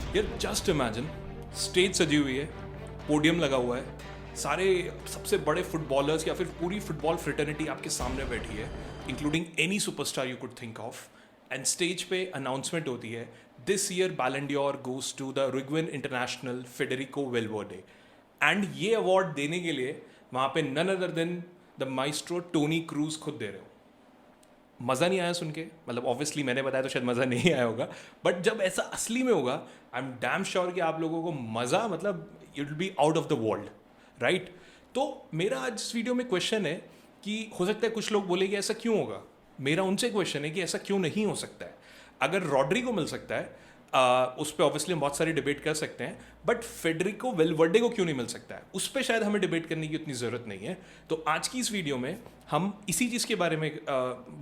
यार just imagine, stage सजी हुई है, पोडियम लगा हुआ है, सारे सबसे बड़े फुटबॉलर्स या फिर पूरी फुटबॉल फ्रेटर्निटी आपके सामने बैठी है, including any superstar you could think of. And stage पे अनाउंसमेंट होती है, this year Ballon d'Or goes to the Uruguayan international Federico Valverde. And ये अवार्ड देने के लिए वहाँ पे none other than the maestro Toni Kroos खुद दे रहे हो. मज़ा नहीं आया सुन के, मतलब ऑब्वियसली मैंने बताया तो शायद मज़ा नहीं आया होगा, बट जब ऐसा असली में होगा आई एम डैम श्योर कि आप लोगों को मज़ा, मतलब it will be out of the world, right. तो मेरा आज इस वीडियो में क्वेश्चन है कि हो सकता है कुछ लोग बोले कि ऐसा क्यों होगा. मेरा उनसे क्वेश्चन है कि ऐसा क्यों नहीं हो सकता है. अगर रॉड्री को मिल सकता है, उस पर ऑब्वियसली हम बहुत सारी डिबेट कर सकते हैं, बट फेडरिको वेलवर्डे को क्यों नहीं मिल सकता है, उस पर शायद हमें डिबेट करने की उतनी ज़रूरत नहीं है. तो आज की इस वीडियो में हम इसी चीज़ के बारे में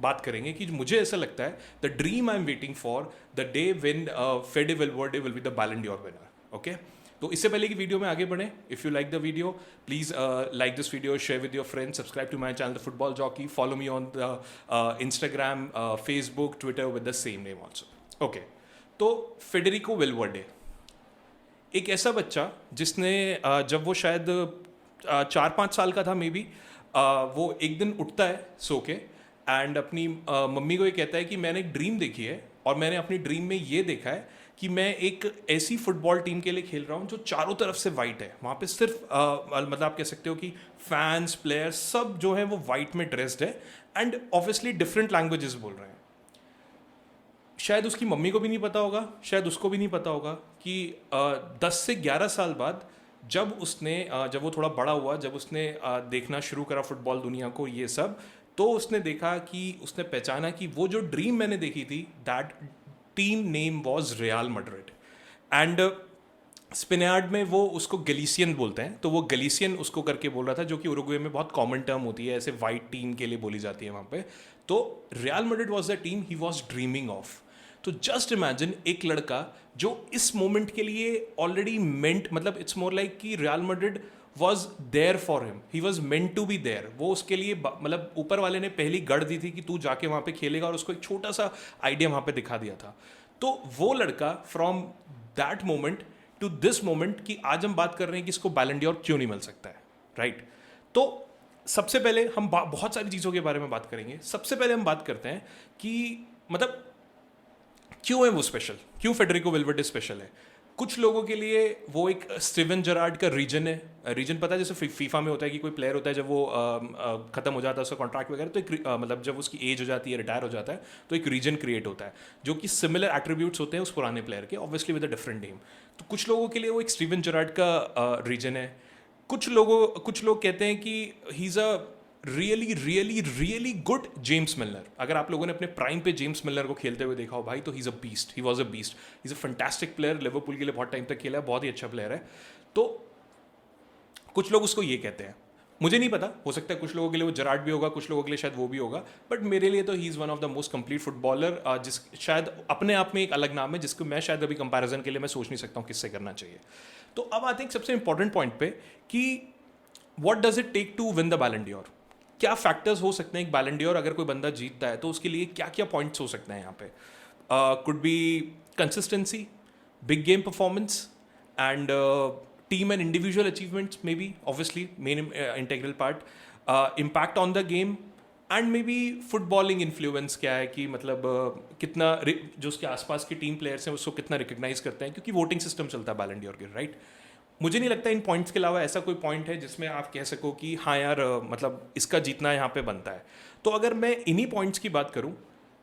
बात करेंगे कि मुझे ऐसा लगता है the dream I am waiting for the day when Fede Valverde will be the Ballon d'Or winner. Okay, तो इससे पहले कि वीडियो में आगे बढ़ें, if you like the video please like this video, share with your friends, subscribe to my channel the football jockey, follow me on the Instagram, Facebook, Twitter with the same name also. Okay, तो Federico Valverde एक ऐसा बच्चा जिसने जब वो शायद 4-5 साल का था मे बी, वो एक दिन उठता है सो के एंड अपनी मम्मी को ये कहता है कि मैंने एक ड्रीम देखी है और मैंने अपनी ड्रीम में ये देखा है कि मैं एक ऐसी फुटबॉल टीम के लिए खेल रहा हूँ जो चारों तरफ से वाइट है. वहाँ पे सिर्फ मतलब आप कह सकते हो कि फैंस, प्लेयर्स सब जो है वो वाइट में ड्रेस्ड है एंड ऑब्वियसली डिफरेंट लैंग्वेजेस बोल रहे हैं. शायद उसकी मम्मी को भी नहीं पता होगा, शायद उसको भी नहीं पता होगा कि 10 से 11 साल बाद जब उसने जब वो थोड़ा बड़ा हुआ, जब उसने देखना शुरू करा फुटबॉल दुनिया को ये सब, तो उसने देखा कि उसने पहचाना कि वो जो ड्रीम मैंने देखी थी, that team name was Real Madrid. And Spaniard में वो उसको गलीसियन बोलते हैं, तो वो गलीसियन उसको करके बोल रहा था, जो कि उरुग्वे में बहुत कॉमन टर्म होती है, ऐसे वाइट टीम के लिए बोली जाती है वहाँ पे. तो real Madrid was the team he was dreaming of. तो जस्ट इमेजिन एक लड़का जो इस मोमेंट के लिए ऑलरेडी मेंट, मतलब इट्स मोर लाइक कि Real Madrid was there for him, he was meant to be there. वो उसके लिए मतलब ऊपर वाले ने पहली गढ़ दी थी कि तू जाके वहाँ पे खेलेगा, और उसको एक छोटा सा आइडिया वहाँ पे दिखा दिया था. तो वो लड़का from that moment to this moment कि आज हम बात कर रहे हैं कि इसको बैलन डोर क्यों नहीं मिल सकता है, राइट. तो सबसे पहले हम बहुत सारी चीज़ों के बारे में बात करेंगे. सबसे पहले हम बात करते हैं कि मतलब क्यों है वो स्पेशल, क्यों फेडरिको वेलवर्डे स्पेशल है. कुछ लोगों के लिए वो एक स्टीवन जेरार्ड का रीजन है. रीजन पता है, जैसे फीफा में होता है कि कोई प्लेयर होता है, जब वो खत्म हो जाता है उसका कॉन्ट्रैक्ट वगैरह, तो एक मतलब जब उसकी एज हो जाती है, रिटायर हो जाता है, तो एक रीजन क्रिएट होता है जो कि सिमिलर एट्रीब्यूट्स होते हैं उस पुराने प्लेयर के, obviously with a different name. तो कुछ लोगों के लिए वो एक स्टीवन जेरार्ड का रीजन है. कुछ लोग कहते हैं कि he is a really really really good James Miller. अगर आप लोगों ने अपने प्राइम पे जेम्स मिलर को खेलते हुए देखा हो भाई, तो he is a beast, he was a beast, he is a fantastic player. Liverpool के लिए बहुत टाइम तक खेला है, बहुत ही अच्छा प्लेयर है. तो कुछ लोग उसको ये कहते हैं, मुझे नहीं पता, हो सकता है कुछ लोगों के लिए वो जरार्ड भी होगा, कुछ लोगों के लिए शायद वो भी होगा, बट मेरे लिए तो he is one of the most complete footballer, जिस शायद अपने आप में एक अलग नाम है जिसको मैं शायद अभी कंपैरिजन के लिए मैं सोच नहीं सकता हूँ किससे करना चाहिए. तो अब आते हैं सबसे इंपॉर्टेंट पॉइंट पे कि what does it take to win the Ballon d'Or. क्या फैक्टर्स हो सकते हैं एक बैलन डोर अगर कोई बंदा जीतता है, तो उसके लिए क्या क्या पॉइंट्स हो सकते हैं यहाँ पे. Could be consistency, big game performance and team and individual achievements, may be obviously main integral part, impact on the game and may be footballing influence क्या है कि मतलब कितना जो उसके आसपास के टीम प्लेयर्स हैं उसको कितना रिकग्नाइज करते हैं, क्योंकि वोटिंग सिस्टम चलता है बैलन डोर के, राइट. मुझे नहीं लगता इन पॉइंट्स के अलावा ऐसा कोई पॉइंट है जिसमें आप कह सको कि हाँ यार मतलब इसका जीतना यहाँ पे बनता है. तो अगर मैं इन्हीं पॉइंट्स की बात करूँ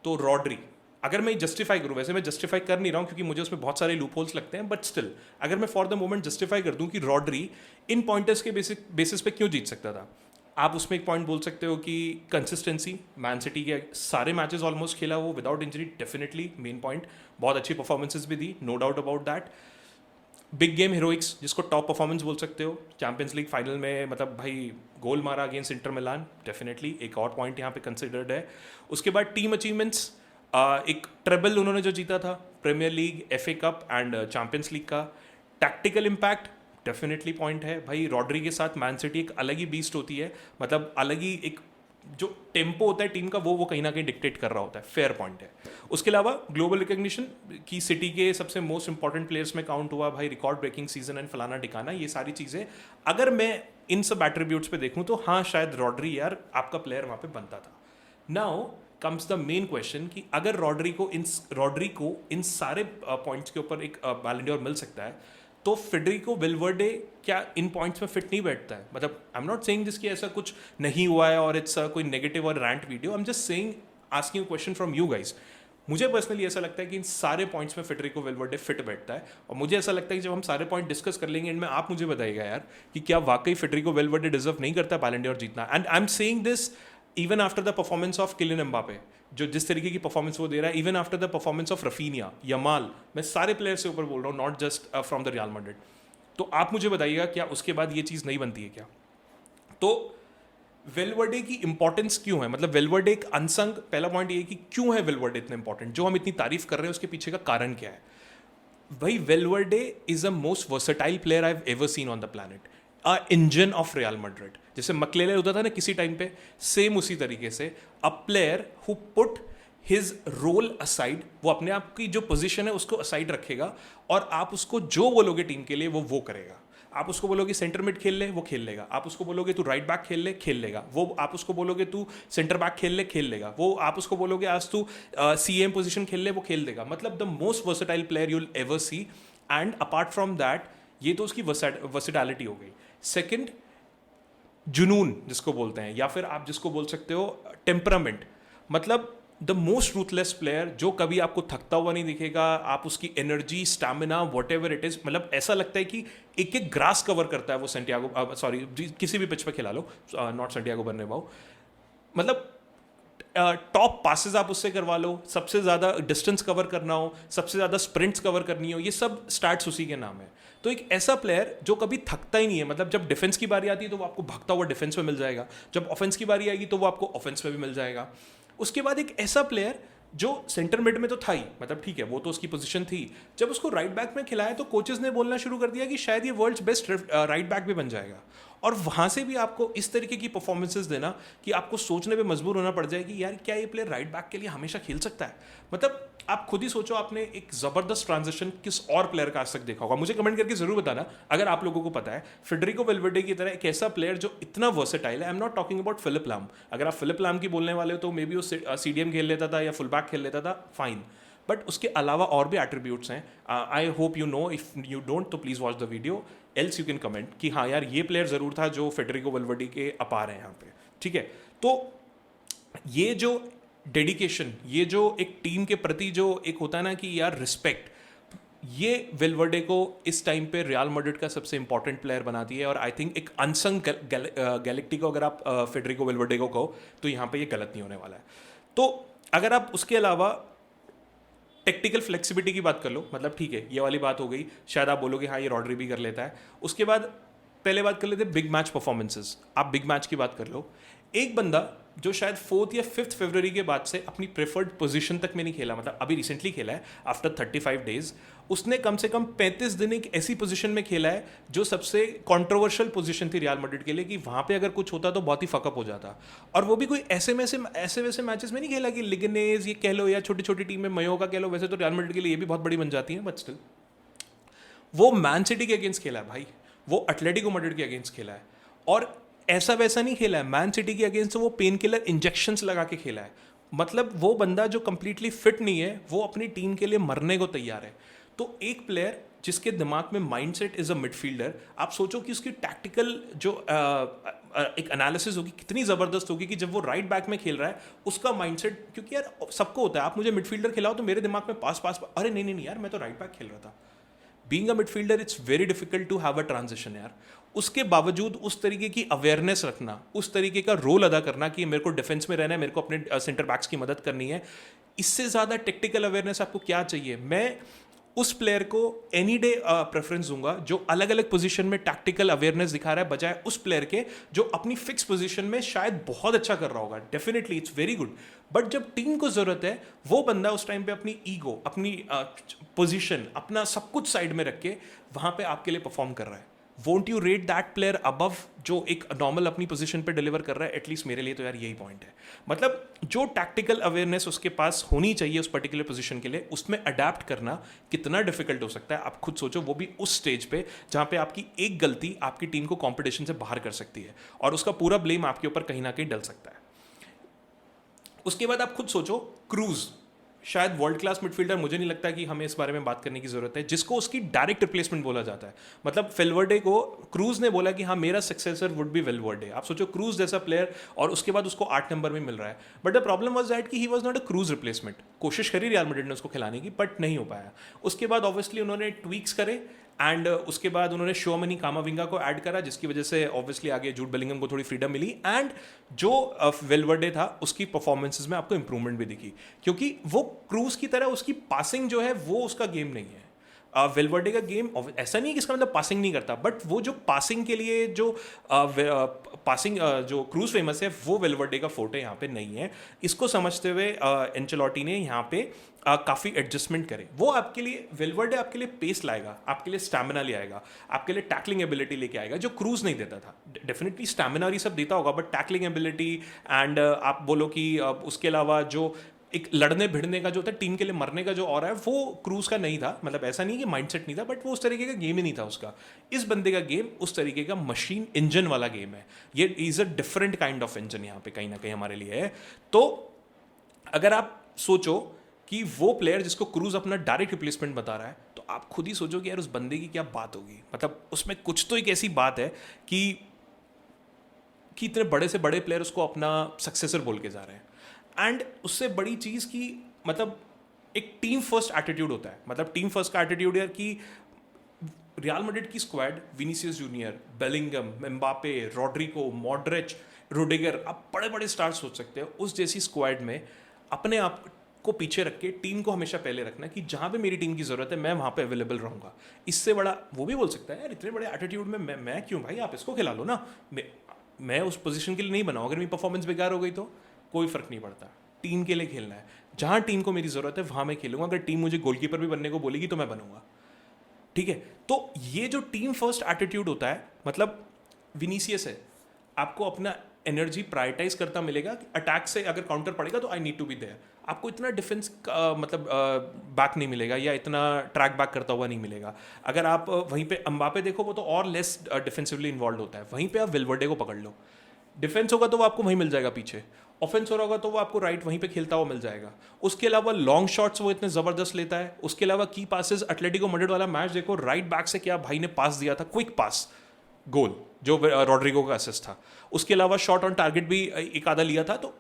तो रॉड्री, अगर मैं जस्टिफाई करूँ, वैसे मैं जस्टिफाई कर नहीं रहा हूँ क्योंकि मुझे उसमें बहुत सारे लूप होल्स लगते हैं, बट स्टिल अगर मैं फॉर द मोमेंट जस्टिफाई कर दूँ कि रॉड्री इन पॉइंटर्स के बेसिस पे क्यों जीत सकता था, आप उसमें एक पॉइंट बोल सकते हो कि कंसिस्टेंसी. मैन सिटी के सारे मैचेस ऑलमोस्ट खेला वो without injury, definitely main point. बहुत अच्छी परफॉर्मेंसेज भी दी, no doubt about that. Big game heroics, जिसको टॉप परफॉर्मेंस बोल सकते हो, चैंपियंस लीग फाइनल में मतलब भाई गोल मारा अगेंस्ट इंटर मिलान, डेफिनेटली एक और पॉइंट यहाँ पे कंसिडर्ड है. उसके बाद टीम अचीवमेंट्स, एक ट्रेबल उन्होंने जो जीता था, premier league, FA cup and champions league का. टैक्टिकल इम्पैक्ट डेफिनेटली पॉइंट है भाई. रॉड्री के साथ मैन सिटी एक अलग ही बीस्ट होती है, मतलब अलग ही एक जो टेम्पो होता है टीम का वो कहीं ना कहीं डिक्टेट कर रहा होता है, फेयर पॉइंट है। उसके अलावा ग्लोबल रिकग्निशन की सिटी के सबसे मोस्ट इंपॉर्टेंट प्लेयर्स में काउंट हुआ भाई, रिकॉर्ड ब्रेकिंग सीजन एंड फलाना टिकाना, ये सारी चीज़ें अगर मैं इन सब एट्रीब्यूट्स पे देखूं तो हाँ शायद रॉड्री यार आपका प्लेयर वहाँ पे बनता था। Now comes the main question कि अगर रॉड्री को इन सारे पॉइंट्स के ऊपर एक बैलन डोर मिल सकता है तो फेडरिको वेलवर्डे क्या इन पॉइंट्स में फिट नहीं बैठता है? मतलब आई एम नॉट सेइंग जिसकी ऐसा कुछ नहीं हुआ है और इट्स कोई नेगेटिव और rant video, I am just saying asking question from you guys. मुझे पर्सनली ऐसा लगता है कि इन सारे पॉइंट्स में फेडरिको वेलवर्डे फिट बैठता है और मुझे ऐसा लगता है कि जब हम सारे पॉइंट डिस्कस कर लेंगे इनमें आप मुझे बताइएगा यार कि क्या वाकई फेडरिको वेलवर्डे डिजर्व नहीं करता बैलन डोर जीतना। And I am saying this even after the performance of Kylian Mbappe, जो जिस तरीके की परफॉर्मेंस वो दे रहा है, even after the performance of Raphinha, Yamal, मैं सारे प्लेयर से ऊपर बोल रहा हूँ, not just from the Real Madrid. तो आप मुझे बताइएगा क्या उसके बाद ये चीज़ नहीं बनती है क्या? तो वेलवर्डे की इंपॉर्टेंस क्यों है? मतलब वेलवर्डे एक अनसंग, पहला पॉइंट ये है कि क्यों है वेलवर्डे इतना इंपॉर्टेंट, जो हम इतनी तारीफ कर रहे हैं उसके पीछे का कारण क्या है? भाई Valverde is the most versatile player I have ever seen on the planet, a engine of real Madrid. जैसे मक्लेले होता था ना किसी टाइम पे, सेम उसी तरीके से a player who put his role aside, वो अपने आप की जो पोजीशन है उसको असाइड रखेगा और आप उसको जो बोलोगे टीम के लिए वो करेगा। आप उसको बोलोगे सेंटर मिड खेल ले, वो खेल लेगा। आप उसको बोलोगे तू राइट बैक खेल लेगा। वो आप उसको बोलोगे तू सेंटर बैक खेल लेगा। वो आप उसको बोलोगे आज तू CM पोजीशन खेल ले, वो खेल देगा। मतलब the most versatile player you will ever see. And apart from that ये तो उसकी वर्सेटैलिटी हो गई। सेकेंड, जुनून जिसको बोलते हैं, या फिर आप जिसको बोल सकते हो टेम्परामेंट। मतलब द मोस्ट रूथलेस प्लेयर जो कभी आपको थकता हुआ नहीं दिखेगा। आप उसकी energy, stamina, what ever it is, मतलब ऐसा लगता है कि एक एक ग्रास कवर करता है वो सेंटियागो, सॉरी किसी भी पिच पे खिला लो, नॉट सेंटियागो बर्नाब्यू। मतलब टॉप पासेस आप उससे करवा लो, सबसे ज़्यादा डिस्टेंस कवर करना हो, सबसे ज़्यादा स्प्रिंट्स कवर करनी हो, ये सब स्टार्ट्स उसी के नाम है। तो एक ऐसा प्लेयर जो कभी थकता ही नहीं है। मतलब जब डिफेंस की बारी आती है तो वो आपको भागता हुआ डिफेंस में मिल जाएगा, जब ऑफेंस की बारी आएगी तो वो आपको ऑफेंस में भी मिल जाएगा। उसके बाद एक ऐसा प्लेयर जो सेंटर मिड में तो था ही, मतलब ठीक है वो तो उसकी पोजीशन थी, जब उसको राइट बैक में खिलाया तो कोचेस ने बोलना शुरू कर दिया कि शायद ये वर्ल्ड्स बेस्ट राइट बैक भी बन जाएगा। और वहाँ से भी आपको इस तरीके की परफॉर्मेंसेस देना कि आपको सोचने पे मजबूर होना पड़ जाए कि यार क्या ये प्लेयर राइट बैक के लिए हमेशा खेल सकता है? मतलब आप खुद ही सोचो, आपने एक ज़बरदस्त ट्रांजिशन किस और प्लेयर का आज तक देखा होगा? मुझे कमेंट करके जरूर बताना अगर आप लोगों को पता है। फेडरिको वेलवर्डे की तरह एक ऐसा प्लेयर जो इतना वर्सेटाइल है। I am not talking about Philipp Lahm. अगर आप फिलिप लाम की बोलने वाले हो तो मे बी वो CDM खेल लेता था या फुल बैक खेल लेता था, फाइन। बट उसके अलावा और भी एट्रीब्यूट्स हैं। I hope you know, if you don't तो please watch the video, else you can comment कि हाँ यार ये प्लेयर ज़रूर था जो फेडरिको वेलवर्डे के अपार है यहाँ पे, ठीक है? तो ये जो डेडिकेशन, ये जो एक टीम के प्रति जो एक होता है ना कि यार रिस्पेक्ट, ये वेलवर्डे को इस टाइम पे रियल मैड्रिड का सबसे इंपॉर्टेंट प्लेयर बनाती है। और आई थिंक एक अनसंग गैलेक्टिको अगर आप फेडरिको वेलवर्डे को कहो तो यहाँ पे ये गलत नहीं होने वाला है। तो अगर आप उसके अलावा टेक्टिकल फ्लेक्सिबिलिटी की बात कर लो, मतलब ठीक है ये वाली बात हो गई, शायद आप बोलोगे हाँ ये रॉड्री भी कर लेता है। उसके बाद पहले बात कर लेते बिग मैच परफॉर्मेंसेस। आप बिग मैच की बात कर लो, एक बंदा जो शायद 4 या 5 फरवरी के बाद से अपनी प्रेफर्ड पोजीशन तक में नहीं खेला, मतलब अभी रिसेंटली खेला है आफ्टर 35 डेज, उसने कम से कम 35 दिन एक ऐसी पोजीशन में खेला है जो सबसे कंट्रोवर्शियल पोजीशन थी रियल मैड्रिड के लिए, कि वहाँ पे अगर कुछ होता तो बहुत ही फकअप हो जाता। और वो भी कोई ऐसे वैसे मैचेस में नहीं खेला कि लिगनेज ये कह लो या छोटी छोटी टीम में मयो का कह लो, वैसे तो रियल मैड्रिड के लिए ये भी बहुत बड़ी बन जाती है, बट स्टिल वो मैन सिटी के अगेंस्ट खेला है भाई, वो एटलेटिको मैड्रिड के अगेंस्ट खेला है। और ऐसा वैसा नहीं खेला है, मैन सिटी के अगेंस्ट वो पेन किलर इंजेक्शंस लगा के खेला है। मतलब वो बंदा जो कंप्लीटली फिट नहीं है वो अपनी टीम के लिए मरने को तैयार है। तो एक प्लेयर जिसके दिमाग में माइंडसेट इज अ मिडफील्डर, आप सोचो कि उसकी टैक्टिकल जो एक एनालिसिस होगी कितनी ज़बरदस्त होगी कि जब वो राइट बैक में खेल रहा है उसका माइंडसेट, क्योंकि यार सबको होता है आप मुझे मिडफील्डर खिलाओ तो मेरे दिमाग में पास, अरे नहीं यार मैं तो राइट बैक खेल रहा था। Being a midfielder it's very difficult to have a transition यार। उसके बावजूद उस तरीके की अवेयरनेस रखना, उस तरीके का रोल अदा करना कि मेरे को डिफेंस में रहना है, मेरे को अपने सेंटर बैक्स की मदद करनी है, इससे ज़्यादा टेक्टिकल अवेयरनेस आपको क्या चाहिए? मैं उस प्लेयर को एनी डे प्रेफरेंस दूंगा जो अलग अलग पोजीशन में टैक्टिकल अवेयरनेस दिखा रहा है, बजाय उस प्लेयर के जो अपनी फिक्स पोजीशन में शायद बहुत अच्छा कर रहा होगा, definitely it's very good, but जब टीम को जरूरत है वो बंदा उस टाइम पे अपनी ईगो, अपनी पोजीशन, अपना सब कुछ साइड में रख के वहां पे आपके लिए परफॉर्म कर रहा है। Won't you rate that player above जो एक नॉर्मल अपनी पोजीशन पे डिलीवर कर रहा है? एटलीस्ट मेरे लिए तो यार यही पॉइंट है। मतलब जो टैक्टिकल अवेयरनेस उसके पास होनी चाहिए उस पर्टिकुलर पोजीशन के लिए, उसमें अडेप्ट करना कितना डिफिकल्ट हो सकता है आप खुद सोचो, वो भी उस स्टेज पे जहां पे आपकी एक गलती आपकी टीम को कॉम्पिटिशन से बाहर कर सकती है और उसका पूरा ब्लेम आपके ऊपर कहीं ना कहीं डल सकता है। उसके बाद आप खुद सोचो, क्रूज शायद वर्ल्ड क्लास मिडफील्डर, मुझे नहीं लगता कि हमें इस बारे में बात करने की जरूरत है, जिसको उसकी डायरेक्ट रिप्लेसमेंट बोला जाता है। मतलब वेल्वर्डे को क्रूज ने बोला कि हाँ मेरा सक्सेसर वुड बी वेल्वर्डे। आप सोचो क्रूज जैसा प्लेयर और उसके बाद उसको 8 नंबर में मिल रहा है। But the problem was that कि he was not a Kroos replacement. कोशिश करी रियल मैड्रिड ने उसको खिलाने की, बट नहीं हो पाया। उसके बाद ऑब्वियसली उन्होंने ट्वीक्स करे एंड उसके बाद उन्होंने शोमनी कामाविंगा को ऐड करा, जिसकी वजह से ऑब्वियसली आगे जूड बेलिंगम को थोड़ी फ्रीडम मिली एंड जो वेल्वर्डे था उसकी परफॉर्मेंसेस में आपको इंप्रूवमेंट भी दिखी, क्योंकि वो क्रूज की तरह उसकी पासिंग जो है वो उसका गेम नहीं है। वेल्वर्डे का गेम ऐसा नहीं है कि इसका मतलब पासिंग नहीं करता, बट वो जो पासिंग के लिए जो पासिंग जो क्रूज फेमस है वो वेल्वर्डे का फोर्टे यहाँ पे नहीं है। इसको समझते हुए एंचेलोटी ने यहाँ पे काफ़ी एडजस्टमेंट करे। वो आपके लिए वेल्वर्डे आपके लिए पेस लाएगा, आपके लिए स्टैमिना ले आएगा, आपके लिए टैकलिंग एबिलिटी लेके आएगा जो क्रूज नहीं देता था। डेफिनेटली स्टैमिना और ये सब देता होगा, बट टैकलिंग एबिलिटी एंड आप बोलो कि उसके अलावा जो एक लड़ने भिड़ने का जो था, टीम के लिए मरने का जो और है, वो क्रूज का नहीं था। मतलब ऐसा नहीं कि माइंडसेट नहीं था, बट वो उस तरीके का गेम ही नहीं था उसका। इस बंदे का गेम उस तरीके का मशीन इंजन वाला गेम है। ये is a different kind of engine यहाँ पे कहीं ना कहीं हमारे लिए है। तो अगर आप सोचो कि वो प्लेयर जिसको क्रूज अपना डायरेक्ट रिप्लेसमेंट बता रहा है, तो आप खुद ही सोचो कि यार उस बंदे की क्या बात होगी। मतलब उसमें कुछ तो एक ऐसी बात है कि इतने बड़े से बड़े प्लेयर उसको अपना सक्सेसर बोल के जा रहे हैं। एंड उससे बड़ी चीज़ की मतलब एक टीम फर्स्ट एटीट्यूड होता है। मतलब टीम फर्स्ट का एटीट्यूड यार कि रियल मैड्रिड की squad, Vinicius Junior, Bellingham, Mbappe, Rodrygo, Modric, Rudiger, आप बड़े बड़े स्टार सोच सकते हो। उस जैसी स्क्वाड में अपने आप को पीछे रख के टीम को हमेशा पहले रखना कि जहाँ पे मेरी टीम की ज़रूरत है मैं वहाँ पे अवेलेबल रहूँगा। इससे बड़ा वो भी बोल सकता है यार इतने बड़े एटीट्यूड में मैं क्यों भाई, आप इसको खिला लो ना, मैं उस पोजीशन के लिए नहीं बनाऊँ। अगर मेरी परफॉर्मेंस बेकार हो गई तो कोई फ़र्क नहीं पड़ता, टीम के लिए खेलना है। जहाँ टीम को मेरी ज़रूरत है वहाँ मैं खेलूँगा। अगर टीम मुझे गोलकीपर भी बनने को बोलेगी तो मैं बनूँगा, ठीक है। तो ये जो टीम फर्स्ट एटीट्यूड होता है, मतलब विनीसियस है, आपको अपना एनर्जी प्रायोरिटाइज करता मिलेगा। अटैक से अगर काउंटर पड़ेगा तो I need to be there. आपको इतना डिफेंस मतलब बैक नहीं मिलेगा या इतना ट्रैक बैक करता हुआ नहीं मिलेगा। अगर आप वहीं पे एम्बापे देखो, वो तो और लेस डिफेंसिवली इन्वॉल्व होता है। वहीं पे आप वेल्वर्डे को पकड़ लो, डिफेंस होगा तो वो आपको वहीं मिल जाएगा, पीछे ऑफेंस हो रहा होगा तो वो आपको राइट वहीं पे खेलता हुआ मिल जाएगा। उसके अलावा लॉन्ग शॉट्स वो इतने ज़बरदस्त लेता है। उसके अलावा की पासेस, एटलेटिको मैड्रिड वाला मैच देखो, राइट बैक से क्या भाई ने पास दिया था, क्विक पास, गोल जो रॉड्रिगो का असिस्ट था। उसके अलावा शॉट ऑन टारगेट भी एक आधा लिया था। तो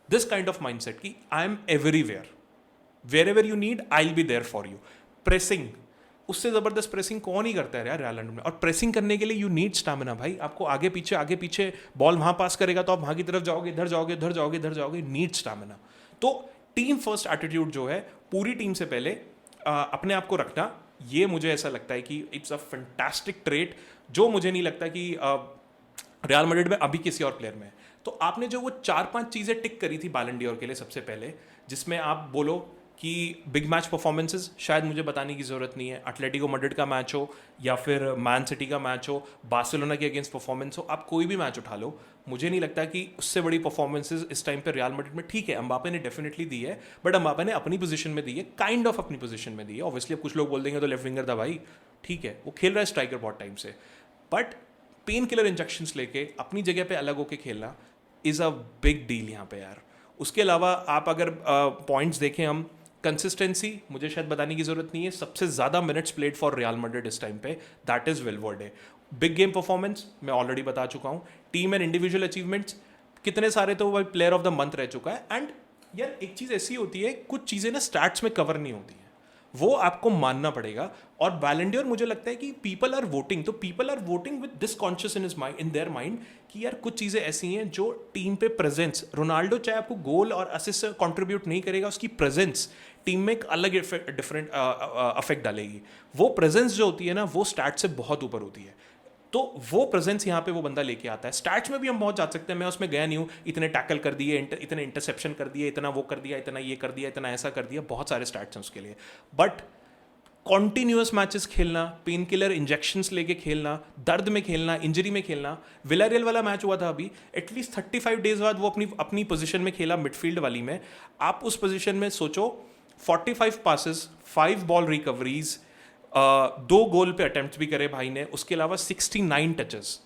दिस काइंड ऑफ माइंडसेट कि I am everywhere, wherever you need I will be there for you. Pressing, उससे ज़बरदस्त प्रेसिंग कौन ही करता है यार रियल मैड्रिड में। और प्रेसिंग करने के लिए यू नीड स्टैमिना भाई। आपको आगे पीछे बॉल वहाँ पास करेगा तो आप वहाँ की तरफ जाओगे, इधर जाओगे, इधर जाओगे, इधर जाओगे, नीड स्टैमिना। तो टीम फर्स्ट एटीट्यूड जो है पूरी टीम से पहले अपने आप को रखना, ये मुझे ऐसा लगता है कि इट्स अ फैंटास्टिक ट्रेट जो मुझे नहीं लगता कि रियल मैड्रिड में अभी किसी और प्लेयर में है। तो आपने जो वो 4-5 चीज़ें टिक करी थी बैलन डी ऑर के लिए सबसे पहले, जिसमें आप बोलो कि बिग मैच परफॉर्मेंसेस शायद मुझे बताने की ज़रूरत नहीं है। एटलेटिको मैड्रिड का मैच हो या फिर मैन सिटी का मैच हो, बार्सिलोना के अगेंस्ट परफॉर्मेंस हो, आप कोई भी मैच उठा लो, मुझे नहीं लगता कि उससे बड़ी परफॉर्मेंसेस इस टाइम पे रियल मैड्रिड में। ठीक है एम्बापे ने डेफिनेटली दी है, बट एम्बापे ने अपनी पोजीशन में दी है, काइंड ऑफ अपनी पोजीशन में दी है। ऑब्वियसली अब कुछ लोग बोल देंगे तो लेफ्ट विंगर था भाई, ठीक है वो खेल रहा है स्ट्राइकर बहुत टाइम से, बट पेन किलर इंजेक्शंस लेके अपनी जगह पे अलग होके खेलना इज़ अ बिग डील यहाँ पे यार। उसके अलावा आप अगर पॉइंट्स देखें, हम कंसिस्टेंसी मुझे शायद बताने की जरूरत नहीं है। सबसे ज़्यादा minutes played for Real Madrid इस टाइम पे, that is Valverde. Big game performance मैं ऑलरेडी बता चुका हूँ। टीम एंड इंडिविजुअल अचीवमेंट्स कितने सारे, तो वो प्लेयर ऑफ द मंथ रह चुका है। एंड यार एक चीज़ ऐसी होती है, कुछ चीज़ें ना स्टैट्स में कवर नहीं होती हैं, वो आपको मानना पड़ेगा। और बैलन डोर मुझे लगता है कि पीपल आर वोटिंग, तो people are voting with this conscious in their mind कि यार कुछ चीज़ें ऐसी हैं जो टीम पे प्रेजेंस, रोनाल्डो चाहे आपको गोल और असिस्ट से कॉन्ट्रीब्यूट नहीं करेगा, उसकी प्रेजेंस टीम में एक अलग डिफरेंट अफेक्ट डालेगी। वो प्रेजेंस जो होती है ना, वो स्टैट से बहुत ऊपर होती है। तो वो प्रेजेंस यहाँ पे वो बंदा लेके आता है। स्टैट्स में भी हम बहुत जा सकते हैं, मैं उसमें गया नहीं हूँ, इतने टैकल कर दिए, इतने इंटरसेप्शन कर दिए, इतना वो कर दिया, इतना ये कर दिया, इतना ऐसा कर दिया, बहुत सारे स्टैट्स हैं उसके लिए। बट कॉन्टिन्यूस मैचेस खेलना, पेन किलर इंजेक्शंस लेके खेलना, दर्द में खेलना, इंजरी में खेलना। विलारियल वाला मैच हुआ था अभी, एटलीस्ट 35 डेज बाद वो अपनी अपनी पोजीशन में खेला, मिडफील्ड वाली में। आप उस पोजीशन में सोचो, 45 पासेस, 5 बॉल रिकवरीज, 2 गोल पे अटेम्प्ट भी करे भाई ने, उसके अलावा 69 टचेस।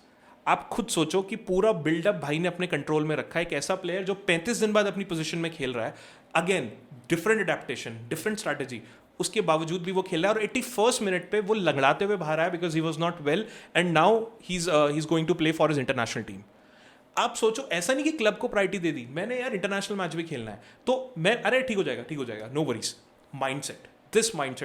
आप खुद सोचो कि पूरा बिल्डअप भाई ने अपने कंट्रोल में रखा है। एक ऐसा प्लेयर जो 35 दिन बाद अपनी पोजीशन में खेल रहा है, again different adaptation, different strategy, उसके बावजूद भी वो खेल रहा है। और 81st मिनट पे वो लंगड़ाते हुए बाहर आया because he was not well, and now he is going to play for his international team. आप सोचो, ऐसा नहीं कि क्लब को प्रायोरिटी दे दी, मैंने यार इंटरनेशनल मैच भी खेलना है तो मैं, अरे ठीक हो जाएगा, ठीक हो जाएगा, no worries. Mindset,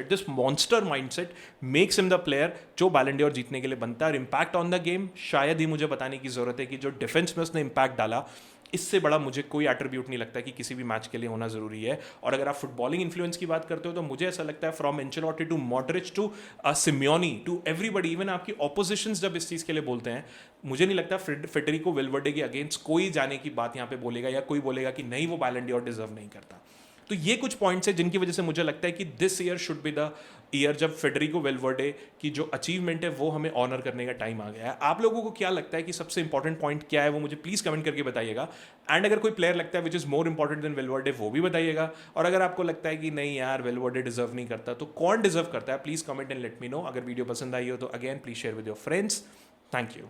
this monster mindset makes him the player जो बैलन डॉर जीतने के लिए बनता है। और इम्पैक्ट ऑन द गेम, शायद ही मुझे बताने की जरूरत है कि जो डिफेंस में उसने इम्पैक्ट डाला, इससे बड़ा मुझे कोई एट्रीब्यूट नहीं लगता कि किसी भी मैच के लिए होना जरूरी है। और अगर आप फुटबॉलिंग इन्फ्लुएंस की बात करते हो तो मुझे ऐसा लगता है, from Ancelotti to Modric to Simeone to everybody, even आपकी ऑपोजिशंस जब इस चीज़ के लिए बोलते हैं, मुझे नहीं लगता फेडरिको वेलवर्डे के अगेंस्ट कोई जाने की बात यहाँ पे बोलेगा या कोई बोलेगा कि नहीं वो बैलन डॉर डिजर्व नहीं करता। तो ये कुछ पॉइंट्स है जिनकी वजह से मुझे लगता है कि this year should be the year जब फेडरिको वेलवर्डे की जो अचीवमेंट है वो हमें ऑनर करने का टाइम आ गया है। आप लोगों को क्या लगता है कि सबसे इंपॉर्टेंट पॉइंट क्या है, वो मुझे प्लीज कमेंट करके बताइएगा। एंड अगर कोई प्लेयर लगता है which is more important than Valverde, वो भी बताइएगा। और अगर आपको लगता है कि नहीं यार वेलवर्डे डिजर्व नहीं करता, तो कौन डिजर्व करता है, please comment and let me know. अगर वीडियो पसंद आई हो तो again please share with your friends. Thank you.